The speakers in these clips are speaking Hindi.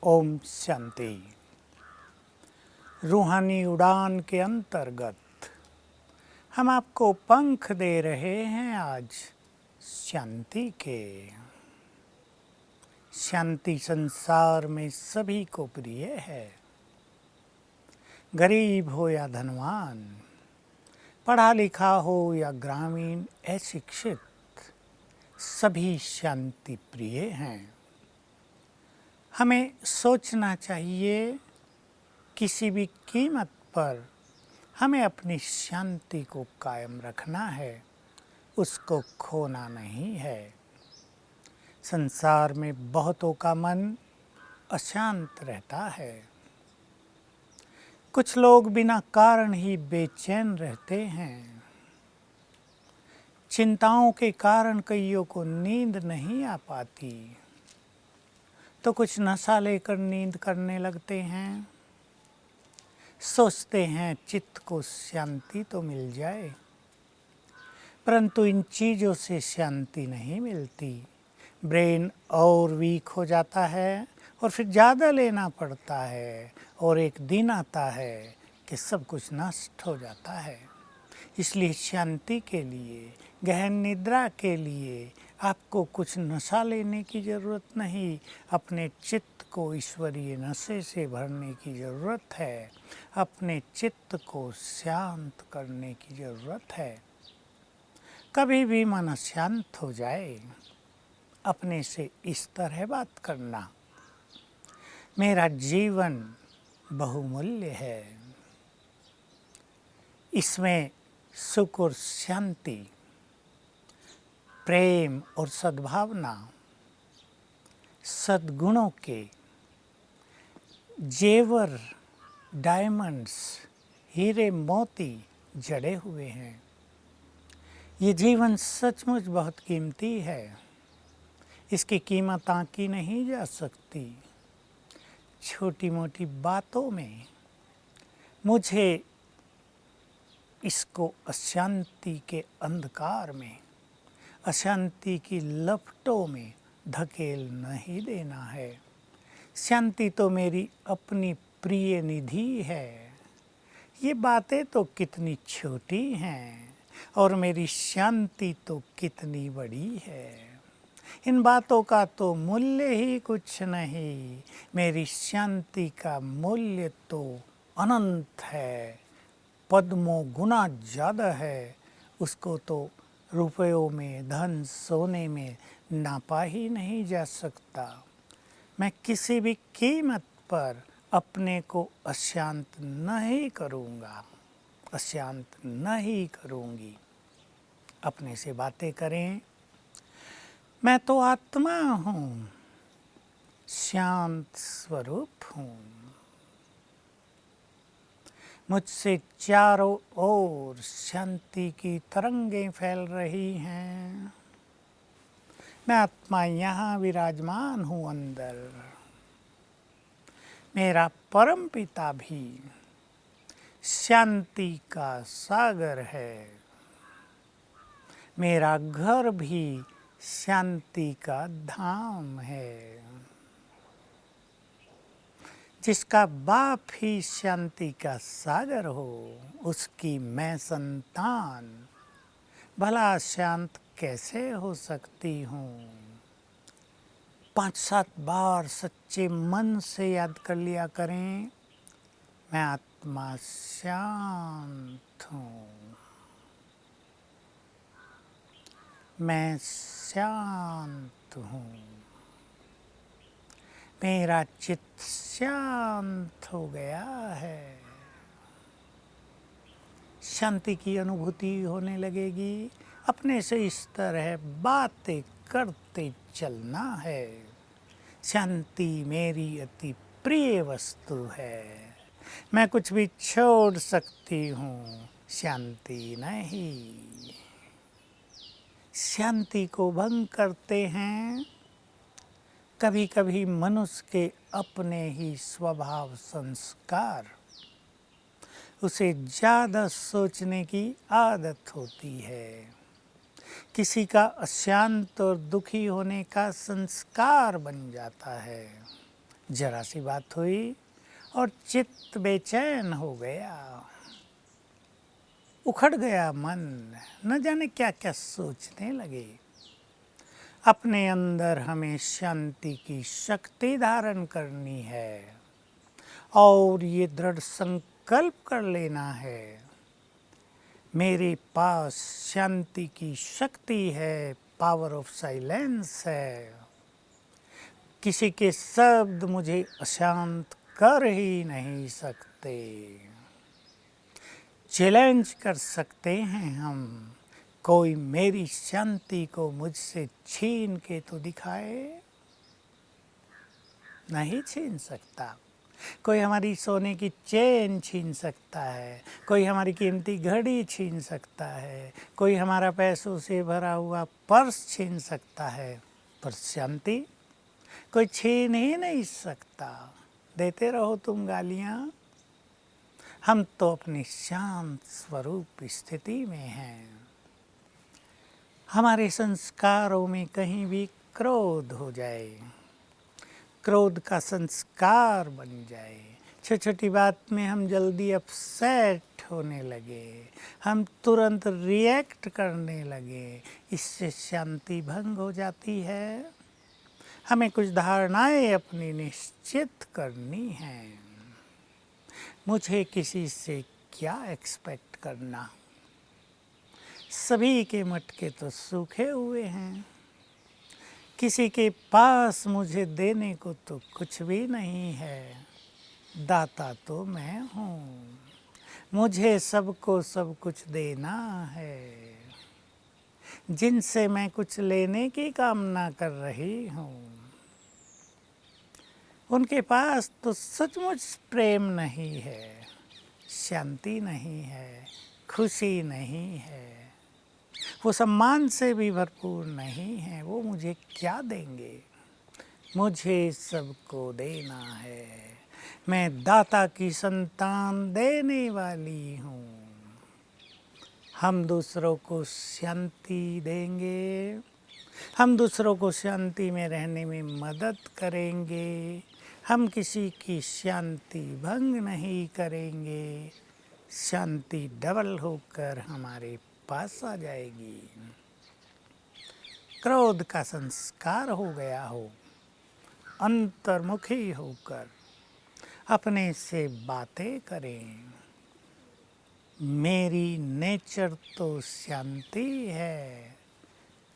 ओम शांति। रूहानी उड़ान के अंतर्गत हम आपको पंख दे रहे हैं आज शांति के। शांति संसार में सभी को प्रिय है। गरीब हो या धनवान, पढ़ा लिखा हो या ग्रामीण अशिक्षित, सभी शांति प्रिय हैं। हमें सोचना चाहिए किसी भी कीमत पर हमें अपनी शांति को कायम रखना है, उसको खोना नहीं है। संसार में बहुतों का मन अशांत रहता है। कुछ लोग बिना कारण ही बेचैन रहते हैं। चिंताओं के कारण कईयों को नींद नहीं आ पाती, तो कुछ नशा लेकर नींद करने लगते हैं। सोचते हैं चित्त को शांति तो मिल जाए, परंतु इन चीज़ों से शांति नहीं मिलती। ब्रेन और वीक हो जाता है और फिर ज़्यादा लेना पड़ता है और एक दिन आता है कि सब कुछ नष्ट हो जाता है। इसलिए शांति के लिए, गहन निद्रा के लिए आपको कुछ नशा लेने की ज़रूरत नहीं, अपने चित्त को ईश्वरीय नशे से भरने की ज़रूरत है। अपने चित्त को शांत करने की ज़रूरत है। कभी भी मन शांत हो जाए, अपने से इस तरह बात करना, मेरा जीवन बहुमूल्य है, इसमें सुख और शांति, प्रेम और सद्भावना, सद्गुणों के जेवर, डायमंड्स, हीरे मोती जड़े हुए हैं। ये जीवन सचमुच बहुत कीमती है, इसकी कीमत आंकी नहीं जा सकती। छोटी मोटी बातों में मुझे इसको अशांति के अंधकार में, अशांति की लपटों में धकेल नहीं देना है। शांति तो मेरी अपनी प्रिय निधि है। ये बातें तो कितनी छोटी हैं और मेरी शांति तो कितनी बड़ी है। इन बातों का तो मूल्य ही कुछ नहीं। मेरी शांति का मूल्य तो अनंत है, पद्मों गुना ज़्यादा है। उसको तो रुपयों में, धन सोने में नापा ही नहीं जा सकता। मैं किसी भी कीमत पर अपने को अशांत नहीं करूँगा, अशांत नहीं करूँगी। अपने से बातें करें, मैं तो आत्मा हूँ, शांत स्वरूप हूँ। मुझसे चारों ओर शांति की तरंगें फैल रही हैं। मैं आत्मा यहाँ विराजमान हूँ अंदर। मेरा परम पिता भी शांति का सागर है। मेरा घर भी शांति का धाम है। जिसका बाप ही शांति का सागर हो, उसकी मैं संतान भला शांत कैसे हो सकती हूँ। 5-7 बार सच्चे मन से याद कर लिया करें, मैं आत्मा शांत हूँ, मैं शांत हूँ, मेरा चित्त शांत हो गया है। शांति की अनुभूति होने लगेगी। अपने से इस तरह बातें करते चलना है। शांति मेरी अति प्रिय वस्तु है। मैं कुछ भी छोड़ सकती हूँ, शांति नहीं। शांति को भंग करते हैं कभी कभी मनुष्य के अपने ही स्वभाव संस्कार। उसे ज़्यादा सोचने की आदत होती है। किसी का अशांत और दुखी होने का संस्कार बन जाता है। जरा सी बात हुई और चित्त बेचैन हो गया, उखड़ गया मन, न जाने क्या क्या सोचने लगे। अपने अंदर हमें शांति की शक्ति धारण करनी है और ये दृढ़ संकल्प कर लेना है, मेरे पास शांति की शक्ति है, पावर ऑफ साइलेंस है। किसी के शब्द मुझे अशांत कर ही नहीं सकते। चैलेंज कर सकते हैं हम, कोई मेरी शांति को मुझसे छीन के तो दिखाए। नहीं छीन सकता। कोई हमारी सोने की चेन छीन सकता है, कोई हमारी कीमती घड़ी छीन सकता है, कोई हमारा पैसों से भरा हुआ पर्स छीन सकता है, पर शांति कोई छीन ही नहीं सकता। देते रहो तुम गालियाँ, हम तो अपनी शांत स्वरूप स्थिति में हैं। हमारे संस्कारों में कहीं भी क्रोध हो जाए, क्रोध का संस्कार बन जाए, छोटी छोटी बात में हम जल्दी अपसेट होने लगे, हम तुरंत रिएक्ट करने लगे, इससे शांति भंग हो जाती है। हमें कुछ धारणाएं अपनी निश्चित करनी हैं। मुझे किसी से क्या एक्सपेक्ट करना, सभी के मटके तो सूखे हुए हैं, किसी के पास मुझे देने को तो कुछ भी नहीं है, दाता तो मैं हूँ, मुझे सबको सब कुछ देना है। जिनसे मैं कुछ लेने की कामना कर रही हूँ, उनके पास तो सचमुच प्रेम नहीं है, शांति नहीं है, खुशी नहीं है, वो सम्मान से भी भरपूर नहीं है। वो मुझे क्या देंगे, मुझे सबको देना है। मैं दाता की संतान देने वाली हूँ। हम दूसरों को शांति देंगे, हम दूसरों को शांति में रहने में मदद करेंगे, हम किसी की शांति भंग नहीं करेंगे, शांति डबल होकर हमारे पास आ जाएगी। क्रोध का संस्कार हो गया हो, अंतर्मुखी होकर अपने से बातें करें। मेरी नेचर तो शांति है,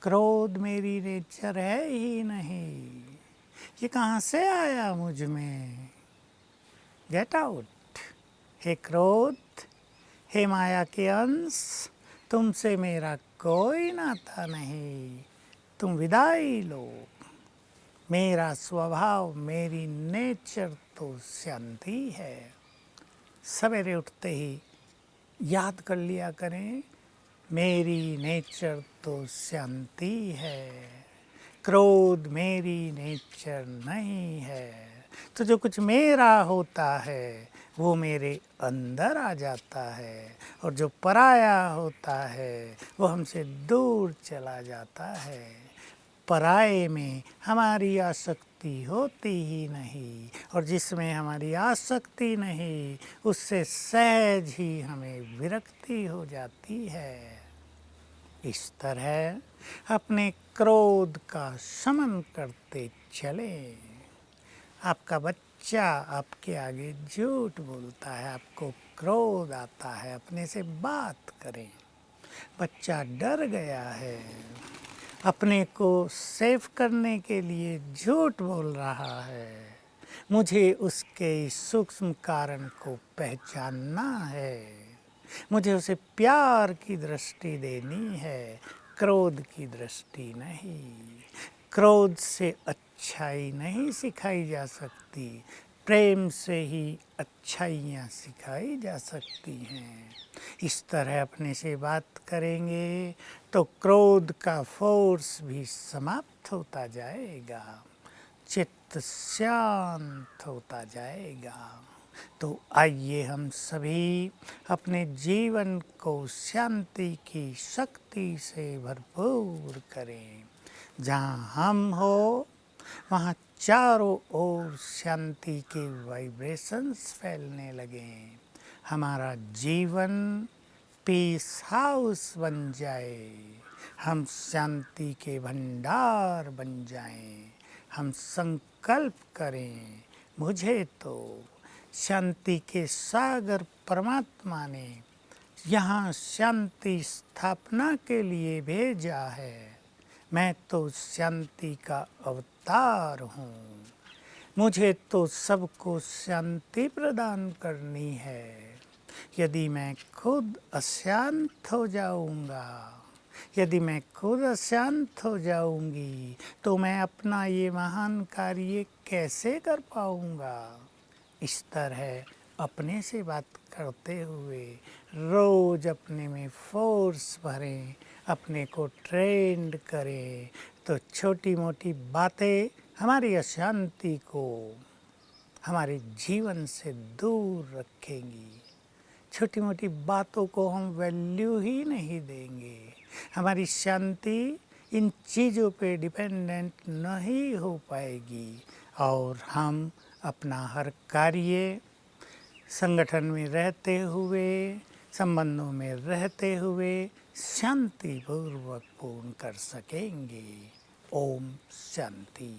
क्रोध मेरी नेचर है ही नहीं। ये कहाँ से आया मुझ में? Get out. हे क्रोध, हे माया के अंश, तुमसे मेरा कोई नाता नहीं, तुम विदाई लो। मेरा स्वभाव, मेरी नेचर तो शांति है। सवेरे उठते ही याद कर लिया करें, मेरी नेचर तो शांति है, क्रोध मेरी नेचर नहीं है। तो जो कुछ मेरा होता है वो मेरे अंदर आ जाता है, और जो पराया होता है वो हमसे दूर चला जाता है। पराये में हमारी आसक्ति होती ही नहीं, और जिसमें हमारी आसक्ति नहीं उससे सहज ही हमें विरक्ति हो जाती है। इस तरह अपने क्रोध का शमन करते चले। आपका बच्चा आपके आगे झूठ बोलता है, आपको क्रोध आता है, अपने से बात करें। बच्चा डर गया है, अपने को सेफ करने के लिए झूठ बोल रहा है, मुझे उसके सूक्ष्म कारण को पहचानना है, मुझे उसे प्यार की दृष्टि देनी है, क्रोध की दृष्टि नहीं। क्रोध से अच्छाई नहीं सिखाई जा सकती, प्रेम से ही अच्छाइयाँ सिखाई जा सकती हैं। इस तरह अपने से बात करेंगे तो क्रोध का फोर्स भी समाप्त होता जाएगा, चित्त शांत होता जाएगा। तो आइए हम सभी अपने जीवन को शांति की शक्ति से भरपूर करें। जहाँ हम हो वहाँ चारों ओर शांति के वाइब्रेशंस फैलने लगें, हमारा जीवन पीस हाउस बन जाए, हम शांति के भंडार बन जाएं। हम संकल्प करें, मुझे तो शांति के सागर परमात्मा ने यहाँ शांति स्थापना के लिए भेजा है। मैं तो शांति का अवतार हूँ, मुझे तो सबको शांति प्रदान करनी है। यदि मैं खुद अशांत हो जाऊंगा, यदि मैं खुद अशांत हो जाऊंगी, तो मैं अपना ये महान कार्य कैसे कर पाऊंगा। इस तरह अपने से बात करते हुए रोज अपने में फोर्स भरें, अपने को ट्रेंड करें, तो छोटी मोटी बातें हमारी अशांति को हमारे जीवन से दूर रखेंगी। छोटी मोटी बातों को हम वैल्यू ही नहीं देंगे। हमारी शांति इन चीज़ों पे डिपेंडेंट नहीं हो पाएगी और हम अपना हर कार्य संगठन में रहते हुए, संबंधों में रहते हुए शांतिपूर्वक पूर्ण कर सकेंगे। ओम शांति।